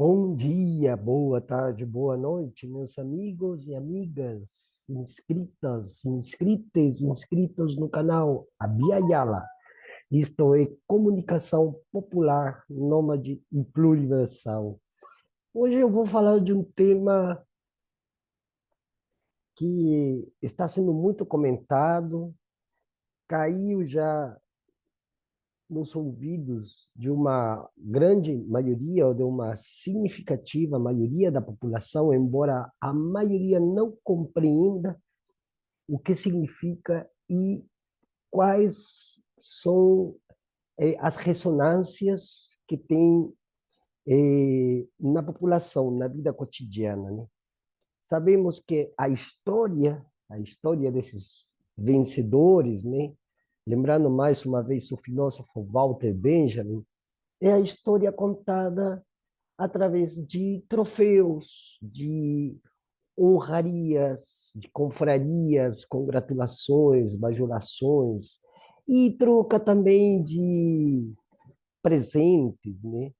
Bom dia, boa tarde, boa noite, meus amigos e amigas, inscritas, inscrites, inscritos no canal Abia Yala. Isto é Comunicação Popular, Nômade e Pluriversal. Hoje eu vou falar de um tema que está sendo muito comentado, caiu já nos ouvidos de uma grande maioria, ou de uma significativa maioria da população, embora a maioria não compreenda o que significa e quais são as ressonâncias que tem na população, na vida cotidiana, né? Sabemos que a história desses vencedores, né? Lembrando mais uma vez o filósofo Walter Benjamin, é a história contada através de troféus, de honrarias, de confrarias, congratulações, bajulações, e troca também de presentes, né?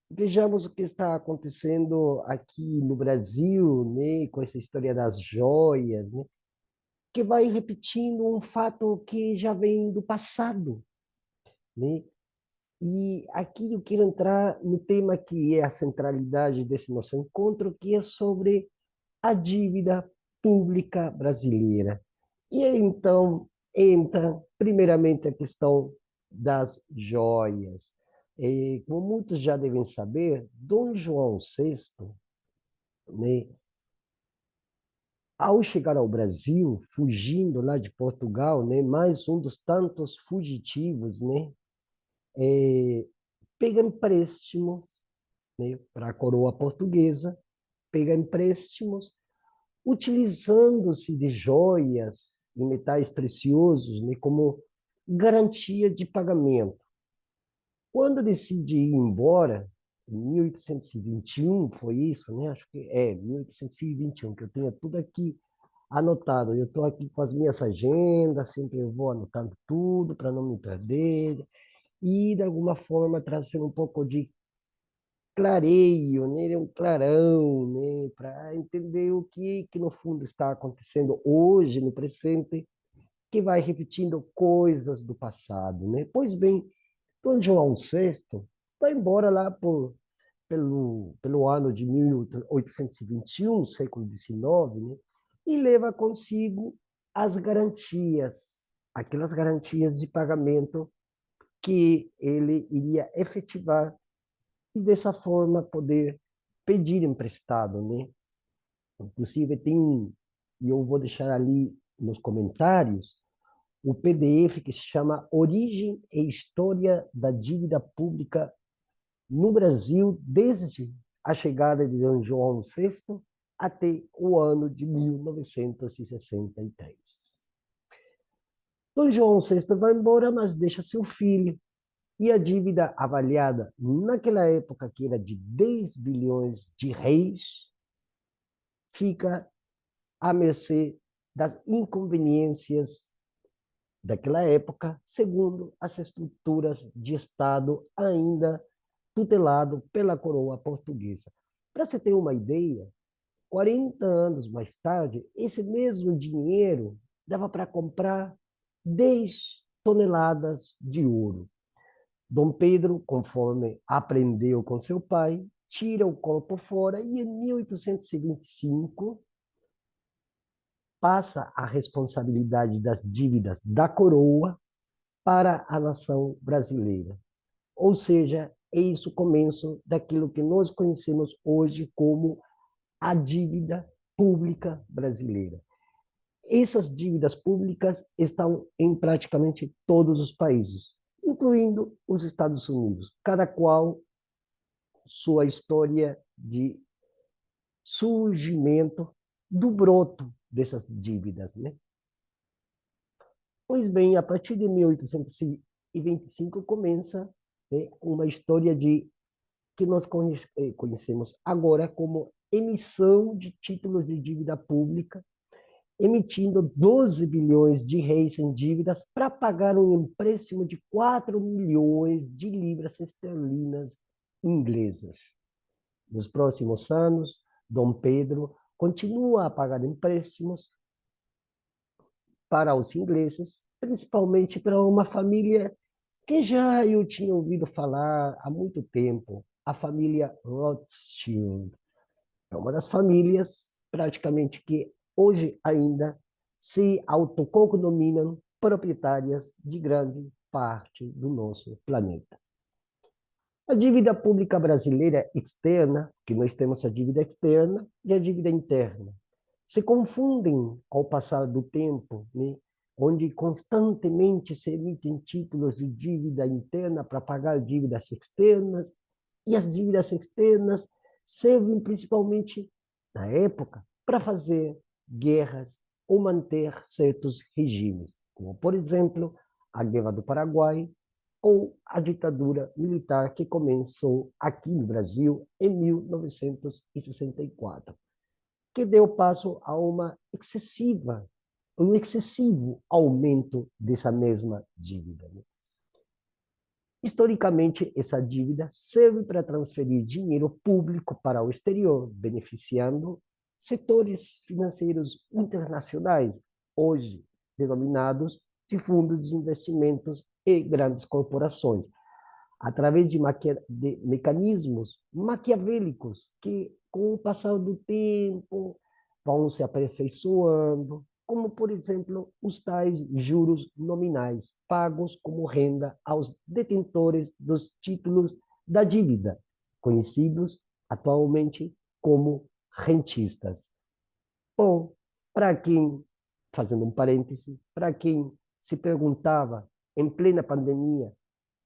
Vejamos o que está acontecendo aqui no Brasil, né, com essa história das joias, né, que vai repetindo um fato que já vem do passado, né? E aqui eu quero entrar no tema que é a centralidade desse nosso encontro, que é sobre a dívida pública brasileira. E aí, então, entra, primeiramente, a questão das joias. E, como muitos já devem saber, Dom João VI, né, ao chegar ao Brasil, fugindo lá de Portugal, né, mais um dos tantos fugitivos, né, é, pega empréstimo, né, para a coroa portuguesa, pega empréstimos, utilizando-se de joias e metais preciosos, né, como garantia de pagamento. Quando decide ir embora, em 1821, foi isso, né? Acho que é 1821, que eu tenho tudo aqui anotado. Eu estou aqui com as minhas agendas, sempre eu vou anotando tudo para não me perder e, de alguma forma, trazer um pouco de clareio, né? Um clarão, né? Para entender o que no fundo está acontecendo hoje, no presente, que vai repetindo coisas do passado, né? Pois bem, Dom João VI vai embora lá pelo ano de 1821, século XIX, né? E leva consigo as garantias, aquelas garantias de pagamento que ele iria efetivar e dessa forma poder pedir emprestado, né? Inclusive e eu vou deixar ali nos comentários, o PDF que se chama Origem e História da Dívida Pública no Brasil desde a chegada de Dom João VI até o ano de 1963. Dom João VI vai embora, mas deixa seu filho. E a dívida avaliada naquela época, que era de 10 bilhões de reis, fica à mercê das inconveniências daquela época, segundo as estruturas de Estado ainda tutelado pela coroa portuguesa. Para você ter uma ideia, 40 anos mais tarde, esse mesmo dinheiro dava para comprar 10 toneladas de ouro. Dom Pedro, conforme aprendeu com seu pai, tira o corpo fora e, em 1825, passa a responsabilidade das dívidas da coroa para a nação brasileira. Ou seja, é isso o começo daquilo que nós conhecemos hoje como a dívida pública brasileira. Essas dívidas públicas estão em praticamente todos os países, incluindo os Estados Unidos, cada qual sua história de surgimento do broto dessas dívidas, né? Pois bem, a partir de 1825 começa, né, uma história de que nós conhecemos agora como emissão de títulos de dívida pública, emitindo 12 bilhões de reis em dívidas para pagar um empréstimo de 4 milhões de libras esterlinas inglesas. Nos próximos anos, Dom Pedro continua a pagar empréstimos para os ingleses, principalmente para uma família que já eu tinha ouvido falar há muito tempo, a família Rothschild. É uma das famílias, praticamente, que hoje ainda se autocognominam proprietárias de grande parte do nosso planeta. A dívida pública brasileira externa, que nós temos a dívida externa e a dívida interna, se confundem ao passar do tempo, né? Onde constantemente se emitem títulos de dívida interna para pagar dívidas externas, e as dívidas externas servem principalmente, na época, para fazer guerras ou manter certos regimes, como, por exemplo, a Guerra do Paraguai, ou a ditadura militar que começou aqui no Brasil em 1964, que deu passo a um excessivo aumento dessa mesma dívida. Historicamente, essa dívida serve para transferir dinheiro público para o exterior, beneficiando setores financeiros internacionais, hoje denominados de fundos de investimentos e grandes corporações, através de mecanismos maquiavélicos que, com o passar do tempo, vão se aperfeiçoando, como, por exemplo, os tais juros nominais, pagos como renda aos detentores dos títulos da dívida, conhecidos atualmente como rentistas. Bom, para quem, fazendo um parêntese, para quem se perguntava em plena pandemia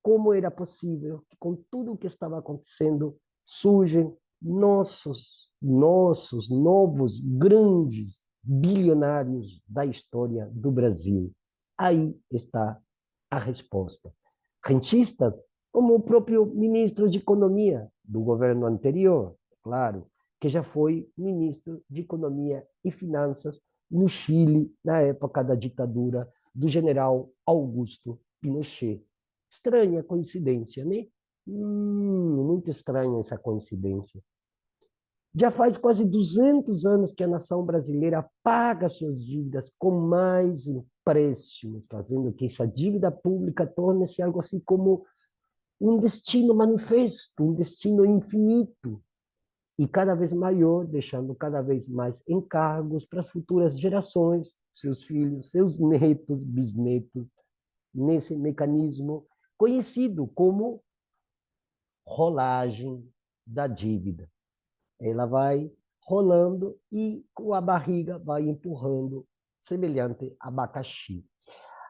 como era possível que, com tudo o que estava acontecendo, surgem nossos novos grandes bilionários da história do Brasil. Aí está a resposta. Rentistas, como o próprio ministro de Economia do governo anterior, claro, que já foi ministro de Economia e Finanças no Chile, na época da ditadura do general Augusto Pinochet. Estranha coincidência, né? Muito estranha essa coincidência. Já faz quase 200 anos que a nação brasileira paga suas dívidas com mais empréstimos, fazendo que essa dívida pública torne-se algo assim como um destino manifesto, um destino infinito e cada vez maior, deixando cada vez mais encargos para as futuras gerações, seus filhos, seus netos, bisnetos, nesse mecanismo conhecido como rolagem da dívida. Ela vai rolando e com a barriga vai empurrando, semelhante abacaxi.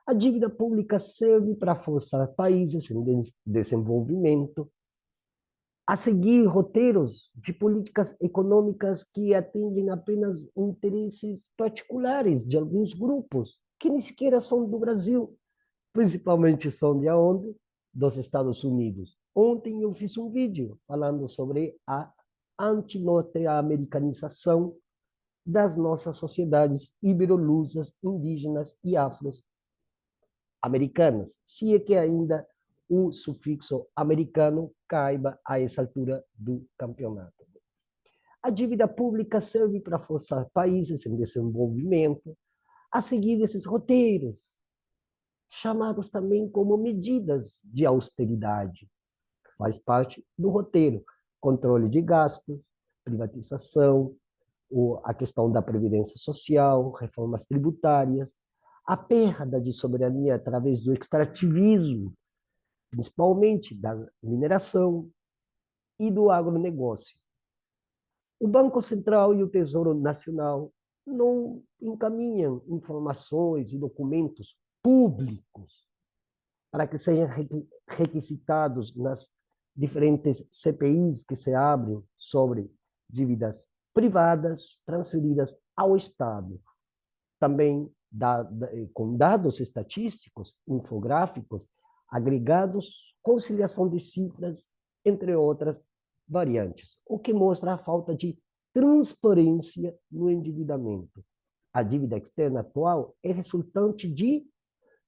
A dívida pública serve para forçar países em desenvolvimento a seguir roteiros de políticas econômicas que atendem apenas interesses particulares de alguns grupos, que nem sequer são do Brasil, principalmente são de onde? Dos Estados Unidos. Ontem eu fiz um vídeo falando sobre a anti-norte-americanização das nossas sociedades ibero-lusas, indígenas e afro-americanas, se é que ainda o sufixo americano caiba a essa altura do campeonato. A dívida pública serve para forçar países em desenvolvimento a seguir esses roteiros, chamados também como medidas de austeridade. Faz parte do roteiro. Controle de gastos, privatização, a questão da previdência social, reformas tributárias, a perda de soberania através do extrativismo, principalmente da mineração e do agronegócio. O Banco Central e o Tesouro Nacional não encaminham informações e documentos públicos para que sejam requisitados nas diferentes CPIs que se abrem sobre dívidas privadas transferidas ao Estado. Também com dados estatísticos, infográficos, agregados, conciliação de cifras, entre outras variantes, o que mostra a falta de transparência no endividamento. A dívida externa atual é resultante de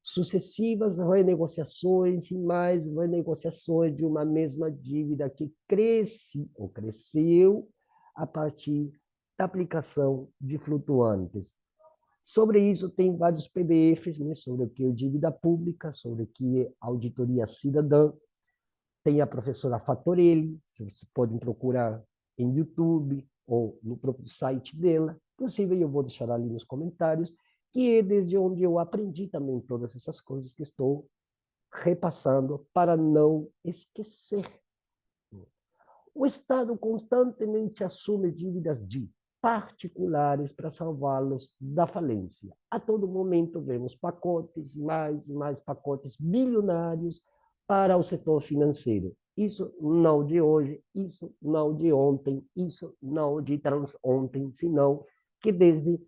sucessivas renegociações e mais renegociações de uma mesma dívida que cresce ou cresceu a partir da aplicação de flutuantes. Sobre isso, tem vários PDFs, né, sobre o que é dívida pública, sobre o que é auditoria cidadã. Tem a professora Fatorelli, vocês podem procurar em YouTube ou no próprio site dela. Inclusive, eu vou deixar ali nos comentários, que é desde onde eu aprendi também todas essas coisas que estou repassando para não esquecer. O Estado constantemente assume dívidas de particulares para salvá-los da falência. A todo momento vemos pacotes, mais e mais pacotes bilionários para o setor financeiro. Isso não de hoje, isso não de ontem, isso não de ontem, senão que desde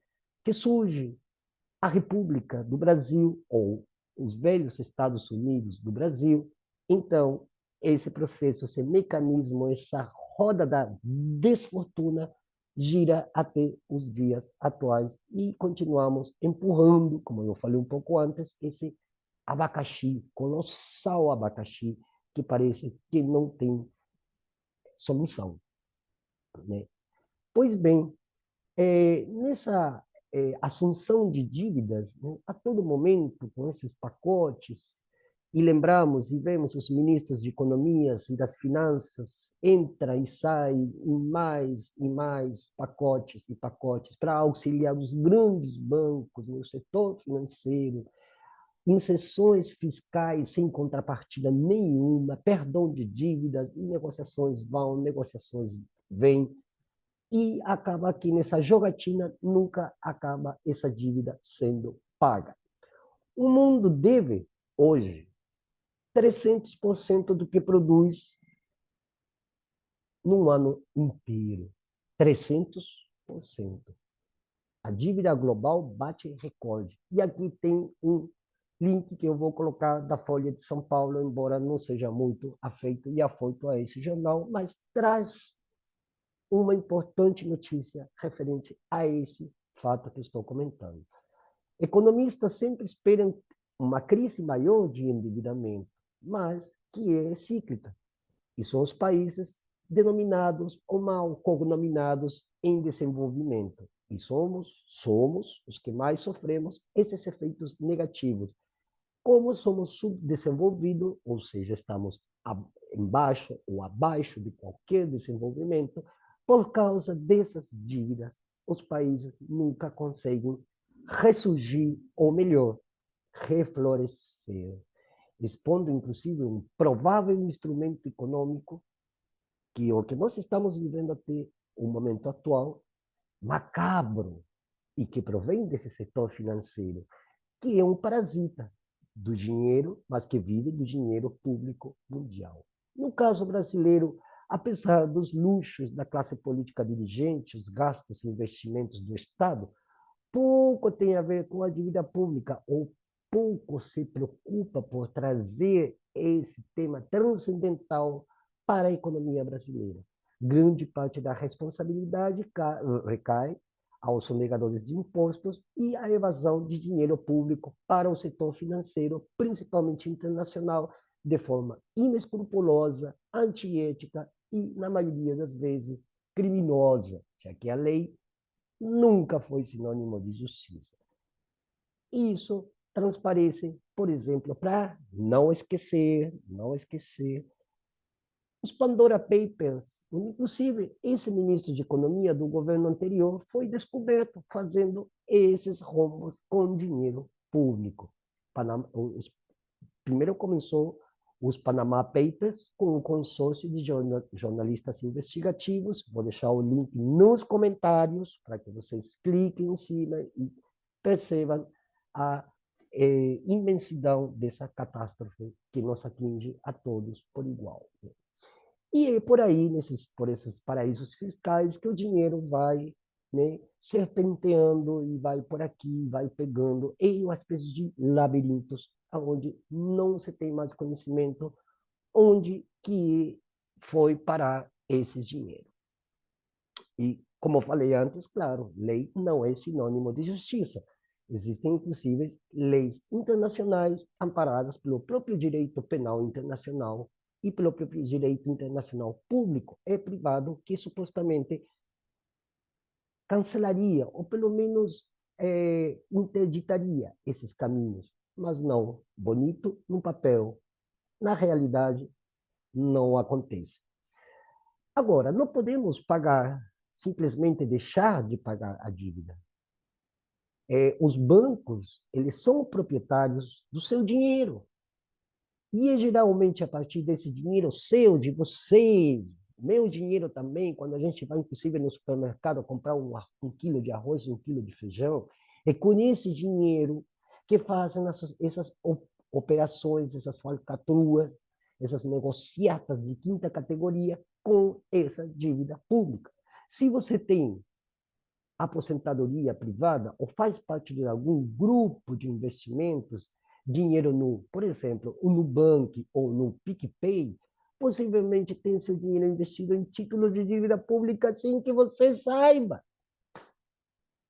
que surge a República do Brasil, ou os velhos Estados Unidos do Brasil, então esse processo, esse mecanismo, essa roda da desfortuna gira até os dias atuais e continuamos empurrando, como eu falei um pouco antes, esse abacaxi, colossal abacaxi, que parece que não tem solução, né? Pois bem, nessa assunção de dívidas, né, a todo momento, com esses pacotes, e lembramos e vemos os ministros de economias e das finanças, entra e sai em mais e mais pacotes e pacotes para auxiliar os grandes bancos no setor financeiro, inserções fiscais sem contrapartida nenhuma, perdão de dívidas, e negociações vão, negociações vêm, e acaba que nessa jogatina nunca acaba essa dívida sendo paga. O mundo deve, hoje, 300% do que produz num ano inteiro. 300%. A dívida global bate recorde. E aqui tem um link que eu vou colocar da Folha de São Paulo, embora não seja muito afeito e afoito a esse jornal, mas traz uma importante notícia referente a esse fato que estou comentando. Economistas sempre esperam uma crise maior de endividamento, mas que é cíclica. E são os países denominados ou mal cognominados em desenvolvimento. E somos os que mais sofremos esses efeitos negativos. Como somos subdesenvolvidos, ou seja, estamos embaixo ou abaixo de qualquer desenvolvimento, por causa dessas dívidas, os países nunca conseguem ressurgir, ou melhor, reflorescer, expondo inclusive um provável instrumento econômico que o que nós estamos vivendo até o momento atual, macabro, e que provém desse setor financeiro, que é um parasita do dinheiro, mas que vive do dinheiro público mundial. No caso brasileiro, apesar dos luxos da classe política dirigente, os gastos e investimentos do Estado, pouco tem a ver com a dívida pública, ou pouco se preocupa por trazer esse tema transcendental para a economia brasileira. Grande parte da responsabilidade recai aos sonegadores de impostos e à evasão de dinheiro público para o setor financeiro, principalmente internacional, de forma inescrupulosa, antiética e, na maioria das vezes, criminosa, já que a lei nunca foi sinônimo de justiça. Isso transparece, por exemplo, para não esquecer, os Pandora Papers. Inclusive, esse ministro de Economia do governo anterior foi descoberto fazendo esses rombos com dinheiro público. Primeiro começou os Panama Papers com um consórcio de jornalistas investigativos. Vou deixar o link nos comentários para que vocês cliquem em cima e percebam a imensidão dessa catástrofe que nos atinge a todos por igual. E é por aí, por esses paraísos fiscais, que o dinheiro vai, né, serpenteando e vai por aqui, vai pegando, em uma espécie de labirintos, onde não se tem mais conhecimento onde que foi parar esse dinheiro. E, como eu falei antes, claro, lei não é sinônimo de justiça. Existem, inclusive, leis internacionais amparadas pelo próprio direito penal internacional e pelo próprio direito internacional público e privado, que supostamente cancelaria, ou pelo menos interditaria esses caminhos. Mas não, bonito no papel, na realidade, não acontece. Agora, não podemos pagar, simplesmente deixar de pagar a dívida. Os bancos, eles são proprietários do seu dinheiro. E é geralmente a partir desse dinheiro seu, de vocês, meu dinheiro também, quando a gente vai, inclusive, no supermercado comprar um quilo de arroz, um quilo de feijão, é com esse dinheiro que fazem essas operações, essas falcatruas, essas negociatas de quinta categoria com essa dívida pública. Se você tem aposentadoria privada ou faz parte de algum grupo de investimentos, dinheiro no, por exemplo, o Nubank ou no PicPay, possivelmente tem seu dinheiro investido em títulos de dívida pública sem que você saiba.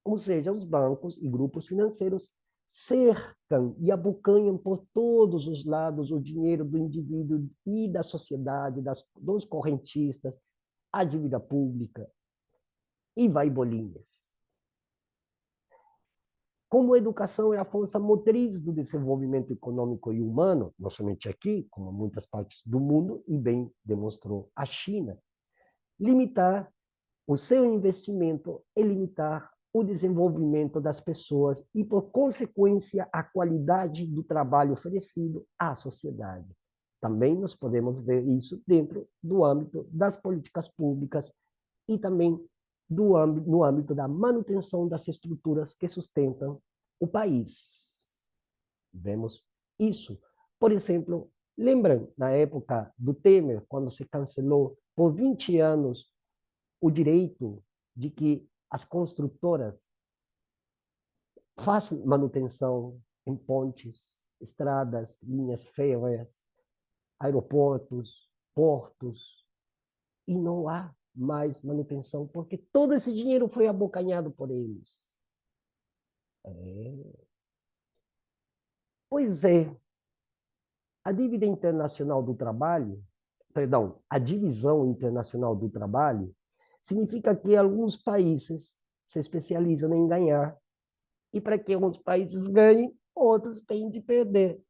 Ou seja, os bancos e grupos financeiros cercam e abocanham por todos os lados o dinheiro do indivíduo e da sociedade, dos correntistas, a dívida pública, e vai bolinhas. Como a educação é a força motriz do desenvolvimento econômico e humano, não somente aqui, como em muitas partes do mundo, e bem demonstrou a China, limitar o seu investimento é limitar o desenvolvimento das pessoas e, por consequência, a qualidade do trabalho oferecido à sociedade. Também nós podemos ver isso dentro do âmbito das políticas públicas e também no âmbito da manutenção das estruturas que sustentam o país. Vemos isso. Por exemplo, lembram, na época do Temer, quando se cancelou por 20 anos o direito de que as construtoras façam manutenção em pontes, estradas, linhas férreas, aeroportos, portos, e não há mais manutenção, porque todo esse dinheiro foi abocanhado por eles. Pois é, a dívida internacional do trabalho, perdão, a divisão internacional do trabalho, significa que alguns países se especializam em ganhar, e para que alguns países ganhem, outros têm de perder.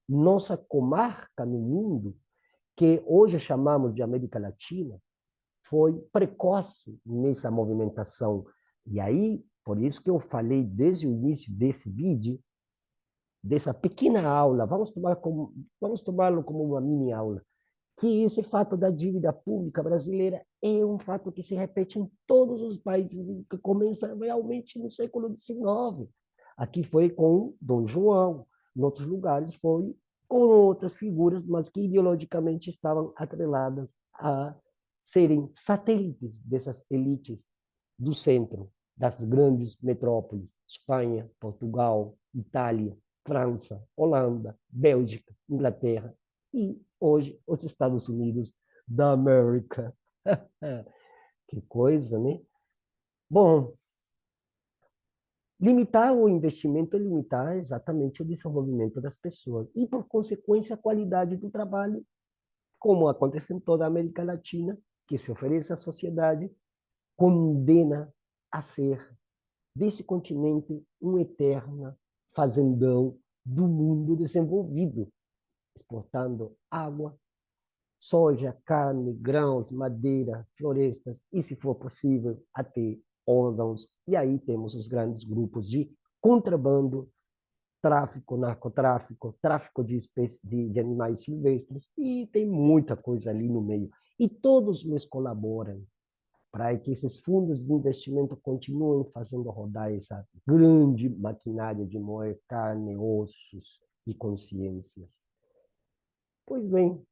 Nossa comarca no mundo, que hoje chamamos de América Latina, foi precoce nessa movimentação. E aí, por isso que eu falei desde o início desse vídeo, dessa pequena aula, vamos tomá-lo como uma mini aula, que esse fato da dívida pública brasileira é um fato que se repete em todos os países, que começa realmente no século XIX. Aqui foi com Dom João, em outros lugares foi com outras figuras, mas que ideologicamente estavam atreladas a serem satélites dessas elites do centro, das grandes metrópoles, Espanha, Portugal, Itália, França, Holanda, Bélgica, Inglaterra e hoje os Estados Unidos da América. Que coisa, né? Bom, limitar o investimento é limitar exatamente o desenvolvimento das pessoas e, por consequência, a qualidade do trabalho, como acontece em toda a América Latina, que se oferece à sociedade, condena a ser desse continente um eterno fazendão do mundo desenvolvido, exportando água, soja, carne, grãos, madeira, florestas e, se for possível, até órgãos. E aí temos os grandes grupos de contrabando, tráfico, narcotráfico, tráfico de espécies de animais silvestres, e tem muita coisa ali no meio. E todos eles colaboram para que esses fundos de investimento continuem fazendo rodar essa grande maquinária de moer carne, ossos e consciências. Pois bem,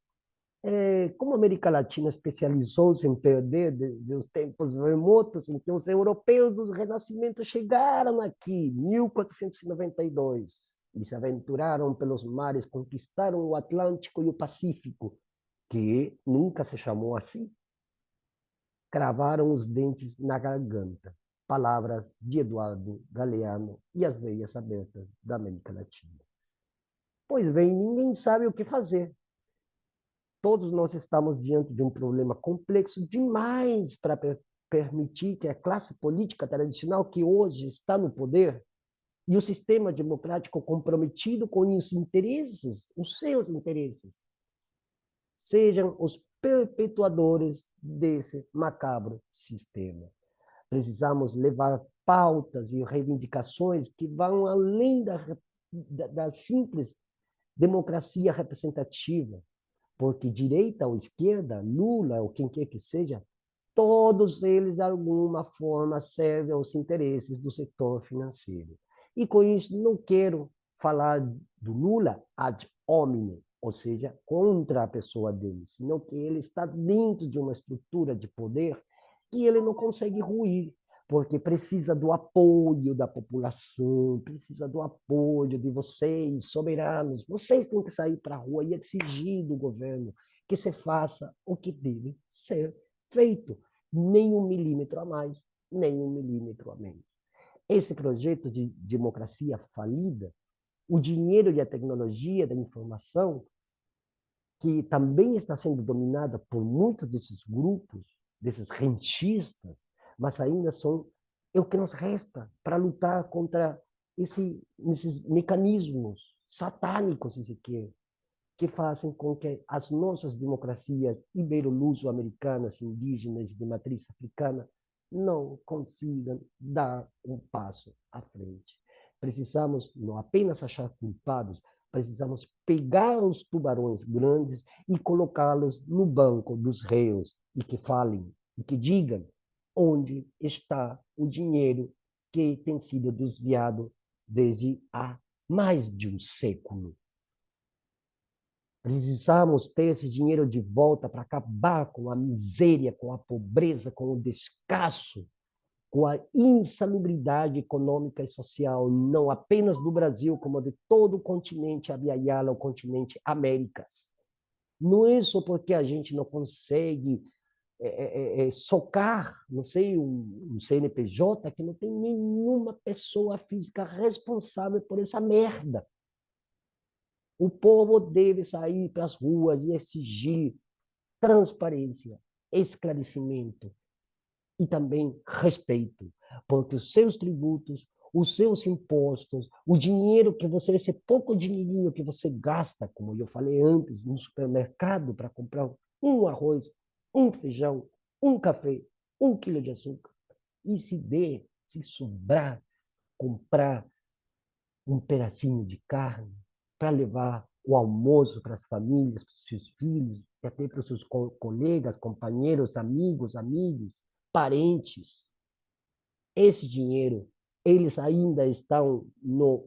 como a América Latina especializou-se em perder de os tempos remotos em que os europeus do Renascimento chegaram aqui, 1492, e se aventuraram pelos mares, conquistaram o Atlântico e o Pacífico, que nunca se chamou assim, cravaram os dentes na garganta palavras de Eduardo Galeano e as veias abertas da América Latina. Pois bem, ninguém sabe o que fazer. Todos nós estamos diante de um problema complexo demais para permitir que a classe política tradicional que hoje está no poder e o sistema democrático comprometido com os interesses, os seus interesses, sejam os perpetuadores desse macabro sistema. Precisamos levar pautas e reivindicações que vão além da simples democracia representativa, porque direita ou esquerda, Lula ou quem quer que seja, todos eles, de alguma forma, servem aos interesses do setor financeiro. E com isso, não quero falar do Lula ad hominem, ou seja, contra a pessoa dele, senão que ele está dentro de uma estrutura de poder que ele não consegue ruir, porque precisa do apoio da população, precisa do apoio de vocês, soberanos. Vocês têm que sair para a rua e exigir do governo que se faça o que deve ser feito. Nem 1 milímetro a mais, nem 1 milímetro a menos. Esse projeto de democracia falida, o dinheiro e a tecnologia da informação, que também está sendo dominada por muitos desses grupos, desses rentistas, mas ainda são é o que nos resta para lutar contra esses mecanismos satânicos, se quer, que fazem com que as nossas democracias ibero-luso-americanas, indígenas e de matriz africana não consigam dar um passo à frente. Precisamos não apenas achar culpados, precisamos pegar os tubarões grandes e colocá-los no banco dos réus e que falem, e que digam onde está o dinheiro que tem sido desviado desde há mais de um século. Precisamos ter esse dinheiro de volta para acabar com a miséria, com a pobreza, com o descaso, com a insalubridade econômica e social, não apenas do Brasil, como de todo o continente abiaiala, o continente Américas. Não é só porque a gente não consegue socar, não sei, um CNPJ, que não tem nenhuma pessoa física responsável por essa merda. O povo deve sair para as ruas e exigir transparência, esclarecimento e também respeito, porque os seus tributos, os seus impostos, o dinheiro que você, esse pouco dinheirinho que você gasta, como eu falei antes, no supermercado para comprar um arroz, um feijão, um café, 1 quilo de açúcar, e se sobrar, comprar um pedacinho de carne para levar o almoço para as famílias, para os seus filhos, e até para os seus colegas, companheiros, amigos, amigas, parentes. Esse dinheiro, eles ainda estão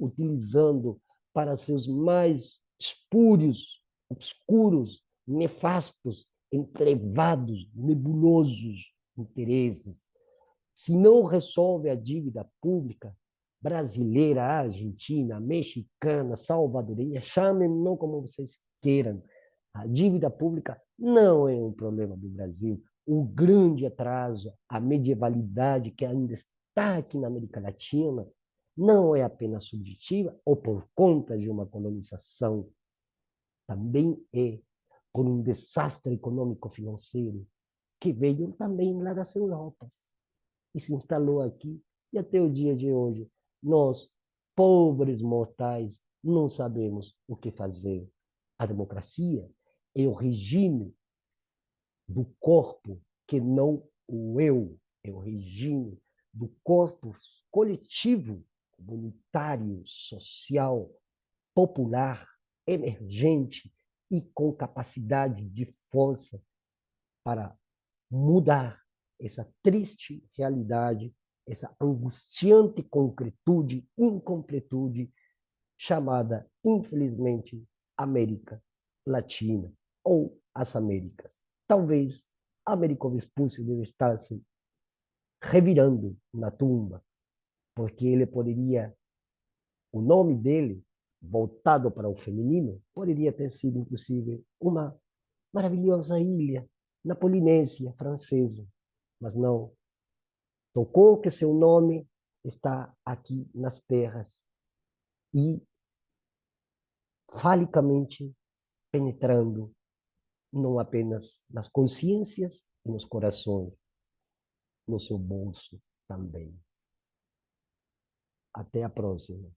utilizando para seus mais espúrios, obscuros, nefastos, entrevados, nebulosos interesses. Se não resolve a dívida pública, brasileira, argentina, mexicana, salvadorenha, chamem-no como vocês queiram. A dívida pública não é um problema do Brasil. O grande atraso, a medievalidade que ainda está aqui na América Latina, não é apenas subjetiva ou por conta de uma colonização, também é por um desastre econômico-financeiro que veio também lá das Europas e se instalou aqui. E até o dia de hoje, nós, pobres mortais, não sabemos o que fazer. A democracia é o regime do corpo que não o eu, é o regime do corpo coletivo, comunitário, social, popular, emergente e com capacidade de força para mudar essa triste realidade, essa angustiante concretude, incompletude, chamada, infelizmente, América Latina ou as Américas. Talvez Américo Vespucci deve estar se revirando na tumba, porque ele poderia, o nome dele, voltado para o feminino, poderia ter sido, inclusive, uma maravilhosa ilha na Polinésia francesa, mas não. Tocou que seu nome está aqui nas terras e falicamente penetrando não apenas nas consciências e nos corações, no seu bolso também. Até a próxima.